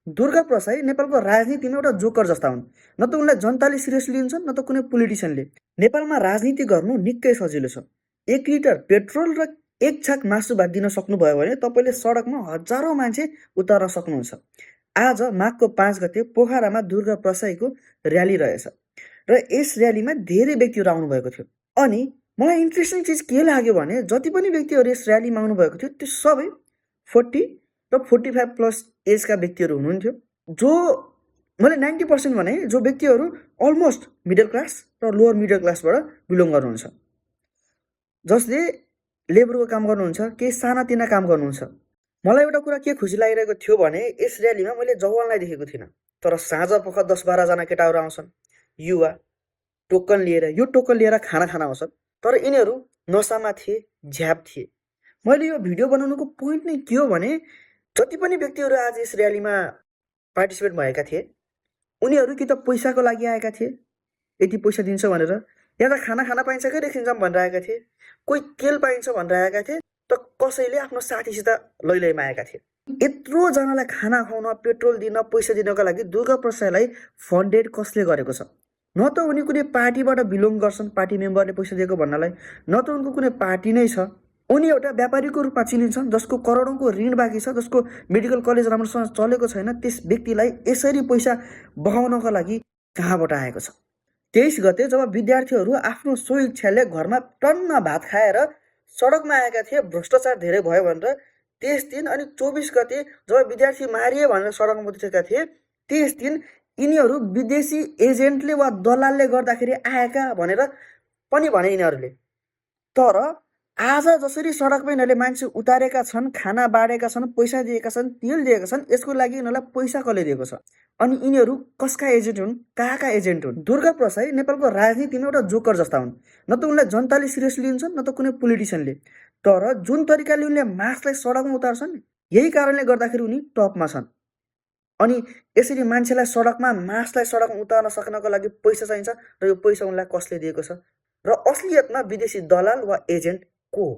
दुर्गा प्रसाई नेपालको राजनीतिमा एउटा जोकर जस्ता हुन्। न त उनलाई जनताले सिरियसली लिन्छन् न त कुनै पोलिटिसियनले। नेपालमा राजनीति गर्नु निकै सजिलो छ। 1 लिटर पेट्रोल र 1 छाक मासु भात दिन सक्नुभयो भने तपाईँले सडकमा हजारौँ मान्छे उतार्न सक्नुहुन्छ। आज माघको 5 गते पोखरामा दुर्गा प्रसाईको र्याली रहेछ र यस र्यालीमा धेरै व्यक्तिहरू आउनुभएको थियो। अनि मलाई इन्ट्रेस्टिङ चिज के लाग्यो भने जति पनि व्यक्तिहरू यस र्यालीमा आउनुभएको थियो त्यो सबै 40 र 45 प्लस एजका व्यक्तिहरू हुनुहुन्थ्यो, जो मैले 90% भने जो व्यक्तिहरू अलमोस्ट मिडल क्लास र लोवर मिडल क्लासबाट बिलोङ गर्नुहुन्छ, जसले लेबरको काम गर्नुहुन्छ, केही सानातिना काम गर्नुहुन्छ। मलाई एउटा कुरा के खुसी लागिरहेको थियो भने यस र्यालीमा मैले जवानलाई देखेको थिइनँ, तर साँझ पख 10-12 जना केटाहरू आउँछन्, युवा टोकन लिएर खाना खान आउँछन्, तर यिनीहरू नसामा थिए, झ्याप थिए। मैले यो भिडियो बनाउनुको पोइन्ट नै के हो भने जति पनि व्यक्तिहरू आज यस र्यालीमा पार्टिसिपेट भएका थिए उनीहरू कि त पैसाको लागि आएका थिए, यति पैसा दिन्छ भनेर, या त खाना खान पाइन्छ कि रेखिन्छौँ भनेर आएका थिए, कोही तेल पाइन्छ भनेर आएका थिए, त कसैले आफ्नो साथीसित लैलैमा आएका थिए। यत्रो जनालाई खाना खुवाउन, पेट्रोल दिन, पैसा दिनको लागि दुर्गा प्रसाईलाई फन्डेड कसले गरेको छ? न त उनी कुनै पार्टीबाट बिलोङ गर्छन्, पार्टी मेम्बरले पैसा दिएको भन्नलाई, न त उनको कुनै पार्टी नै छ। उनी एउटा व्यापारीको रूपमा चिनिन्छन्, जसको करोडौँको ऋण बाँकी छ, जसको मेडिकल कलेज राम्रोसँग चलेको छैन। त्यस व्यक्तिलाई यसरी पैसा बगाउनको लागि कहाँबाट आएको छ? 23 गते जब विद्यार्थीहरू आफ्नो स्वइच्छाले घरमा टन्न भात खाएर सडकमा आएका थिए भ्रष्टाचार धेरै भयो भनेर, त्यस दिन, अनि 24 गते जब विद्यार्थी मारिए भनेर सडकमा उत्रिएका थिए, त्यस दिन यिनीहरू विदेशी एजेन्टले वा दलालले गर्दाखेरि आएका भनेर पनि भने यिनीहरूले। तर आज जसरी सडकमा यिनीहरूले मान्छे उतारेका छन्, खाना बाँडेका छन्, पैसा दिएका छन्, तेल दिएका छन्, यसको लागि यिनीहरूलाई पैसा कसले दिएको छ? अनि यिनीहरू कसका एजेन्ट हुन्, कहाँका एजेन्ट हुन्? दुर्गा प्रसाई नेपालको राजनीतिमा एउटा जोकर जस्ता हुन्। न त उनलाई जनताले सिरियसली लिन्छन् न त कुनै पोलिटिसियनले। तर जुन तरिकाले उनले मासलाई सडकमा उतार्छन्, यही कारणले गर्दाखेरि उनी टपमा छन्। अनि यसरी मान्छेलाई सडकमा, मासलाई सडकमा उतार्न सक्नको लागि पैसा चाहिन्छ, र यो पैसा उनलाई कसले दिएको छ? र असलियतमा विदेशी दलाल वा एजेन्ट को हो?